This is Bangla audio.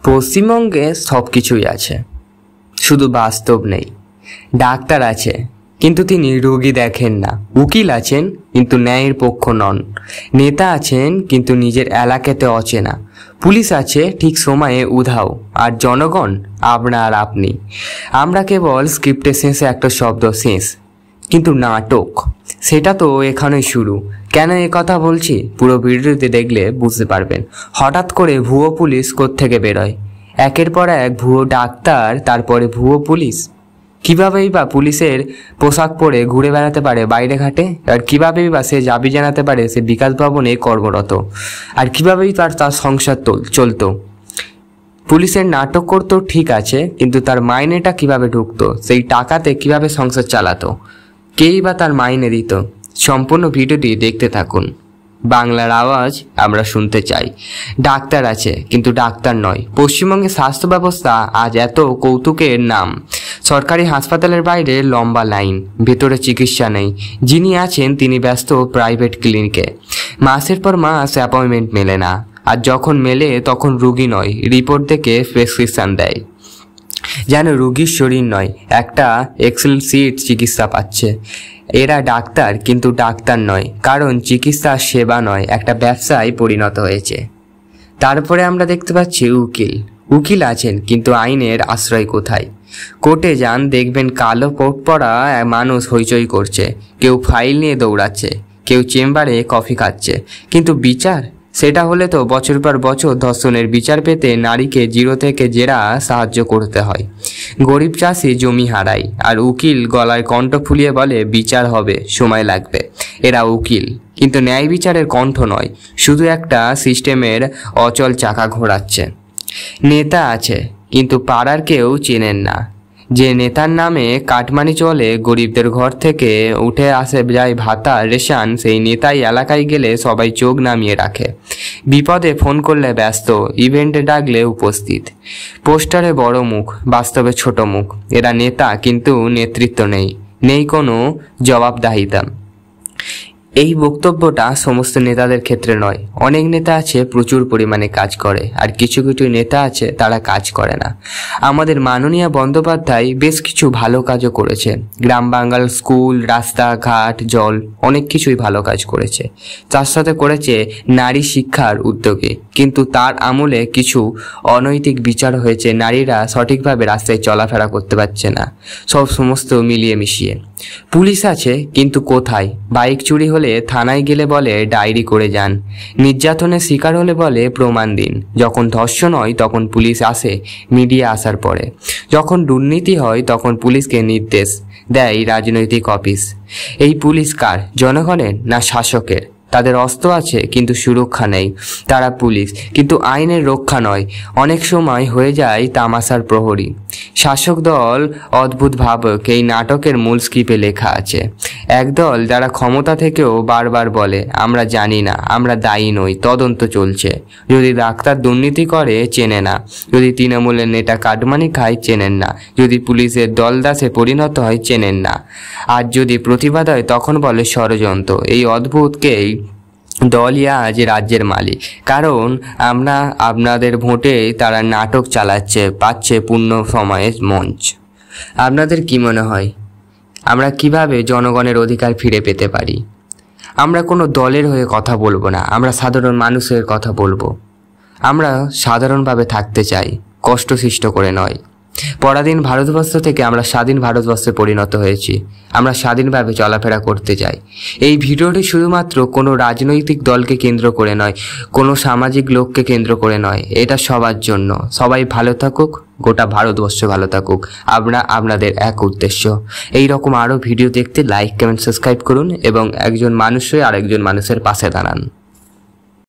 পশ্চিমবঙ্গে সব কিছুই আছে, শুধু বাস্তব নেই। ডাক্তার আছে কিন্তু তিনি রোগী দেখেন না। উকিল আছেন কিন্তু ন্যায়ের পক্ষ নন। নেতা আছেন কিন্তু নিজের এলাকাতে অচেনা। পুলিশ আছে ঠিক সময়ে উধাও। আর জনগণ আপনা আর আপনি। আমরা কেবল স্ক্রিপ্টের শেষে একটা শব্দ শেষ, কিন্তু নাটক সেটা তো এখানেই শুরু। কেন এ কথা বলছি পুরো ভিডিওতে দেখলে বুঝতে পারবেন। হঠাৎ করে ভুয়ো পুলিশ কোত্থেকে বেরোয়, একের পর এক ভুয়ো ডাক্তার, তারপরে ভুয়ো পুলিশ। কীভাবেই বা পুলিশের পোশাক পরে ঘুরে বেড়াতে পারে বাইরে ঘাটে, আর কীভাবেই বা সে দাবি জানাতে পারে সে বিকাশ ভবনে কর্মরত, আর কীভাবেই তার সংসার চলতো। পুলিশের নাটক করতো ঠিক আছে, কিন্তু তার মাইনেটা কিভাবে ঢুকতো, সেই টাকাতে কিভাবে সংসার চালাতো, কেই বা তার মাইনে দিত। সম্পূর্ণ ভিডিওটি দেখতে থাকুন। বাংলার আওয়াজ আমরা শুনতে চাই। ডাক্তার আছে কিন্তু ডাক্তার নয়। পশ্চিমবঙ্গের স্বাস্থ্য ব্যবস্থা আজ এত কৌতুকের নাম। সরকারি হাসপাতালের বাইরে লম্বা লাইন, ভেতরে চিকিৎসা নেই। যিনি আছেন তিনি ব্যস্ত প্রাইভেট ক্লিনিকে। মাসের পর মাস অ্যাপয়েন্টমেন্ট মেলে না, আর যখন মেলে তখন রুগী নয়, রিপোর্ট দেখে প্রেসক্রিপশন দেয়। যেন রুগীর শরীর নয়, একটা এক্সেল সিট চিকিৎসা পাচ্ছে। এরা ডাক্তার কিন্তু ডাক্তার নয়, কারণ চিকিৎসা সেবা নয়, একটা ব্যবসায় পরিণত হয়েছে। তারপরে আমরা দেখতে পাচ্ছি উকিল আছেন কিন্তু আইনের আশ্রয় কোথায়। কোর্টে যান, দেখবেন কালো কোট পরা মানুষ হইচই করছে, কেউ ফাইল নিয়ে দৌড়াচ্ছে, কেউ চেম্বারে কফি খাচ্ছে। কিন্তু বিচার, সেটা হলে তো বছর পর বছর ধর্ষণের বিচার পেতে নারীকে জিরো থেকে জেরা সাহায্য করতে হয়। গরিব চাষি জমি হারায়, আর উকিল গলায় কণ্ঠ ফুলিয়ে বলে বিচার হবে, সময় লাগবে। এরা উকিল কিন্তু ন্যায় বিচারের কণ্ঠ নয়, শুধু একটা সিস্টেমের অচল চাকা ঘোরাচ্ছে। নেতা আছে কিন্তু পাড়ার কেউ চেনেন না। যে নেতার নামে কাটমানি চলে, গরিবদের ঘর থেকে উঠে আসে যায় ভাতা রেশন, সেই নেতাই এলাকায় গেলে সবাই চোখ নামিয়ে রাখে। বিপদে ফোন করলে ব্যস্ত, ইভেন্টে ডাকলে উপস্থিত। পোস্টারে বড় মুখ, বাস্তবে ছোট মুখ। এরা নেতা কিন্তু নেতৃত্ব নেই কোনো জবাবদাহিতা। এই বক্তব্যটা সমস্ত নেতাদের ক্ষেত্রে নয়। অনেক নেতা আছে প্রচুর পরিমাণে কাজ করে, আর কিছু নেতা আছে তারা কাজ করে না। আমাদের মাননীয় বন্দ্যোপাধ্যায় বেশ কিছু ভালো কাজও করেছে। গ্রাম বাংলার স্কুল, রাস্তাঘাট, জল, অনেক কিছুই ভালো কাজ করেছে। তার সাথে করেছে নারী শিক্ষার উদ্যোগে, কিন্তু তার আমলে কিছু অনৈতিক বিচার হয়েছে। নারীরা সঠিকভাবে রাস্তায় চলাফেরা করতে পারছে না, সমস্ত মিলিয়ে মিশিয়ে। পুলিশ আছে কিন্তু কোথায়? বাইক চুরি হলে থানায় গেলে বলে ডায়েরি করে যান, নির্যাতনের শিকার হলে বলে প্রমাণ দিন। যখন ধর্ষণ হয় তখন পুলিশ আসে মিডিয়া আসার পরে। যখন দুর্নীতি হয় তখন পুলিশকে নির্দেশ দেয় রাজনৈতিক অফিস। এই পুলিশ কার? জনগণের না শাসকের? তাদের অস্ত্র আছে কিন্তু সুরক্ষা নেই। তারা পুলিশ কিন্তু আইনের রক্ষা নয়। অনেক সময় হয়ে যায় তামাশার প্রহরী। শাসক দল অদ্ভুত ভাবক, এই নাটকের মূল স্ক্রিপ্টে লেখা আছে। একদল যারা ক্ষমতা থেকেও বারবার বলে আমরা জানি না, আমরা দায়ী নই, তদন্ত চলছে। যদি ডাক্তার দুর্নীতি করে চেনে না, যদি তৃণমূলের নেতা কাটমানি খায় চেনেন না, যদি পুলিশের দলদাসে পরিণত হয় চেনেন না, আর যদি প্রতিবাদ হয় তখন বলে ষড়যন্ত্র। এই অদ্ভুতকেই দলই আজ রাজ্যের মালিক, কারণ আপনাদের ভোটে তারা নাটক চালাচ্ছে, পাচ্ছে পূর্ণ সময়ের মঞ্চ। আপনাদের কি মনে হয় আমরা কিভাবে জনগণের অধিকার ফিরে পেতে পারি? আমরা কোনো দলের হয়ে কথা বলবো না, আমরা সাধারণ মানুষের কথা বলবো। আমরা সাধারণভাবে থাকতে চাই, কষ্ট সৃষ্ট করে নয়। পরাধীন ভারতবর্ষ থেকে আমরা স্বাধীন ভারতবর্ষে পরিণত হয়েছি। আমরা স্বাধীনভাবে চলাফেরা করতে চাই। এই ভিডিওটি শুধুমাত্র কোনো রাজনৈতিক দলকে কেন্দ্র করে নয়, কোনো সামাজিক লোককে কেন্দ্র করে নয়, এটা সবার জন্য। সবাই ভালো থাকুক, গোটা ভারতবর্ষ ভালো থাকুক, আপনাদের এক উদ্দেশ্য। এই রকম আরও ভিডিও দেখতে লাইক, কমেন্ট, সাবস্ক্রাইব করুন এবং একজন মানুষ হয়ে আরেকজন মানুষের পাশে দাঁড়ান।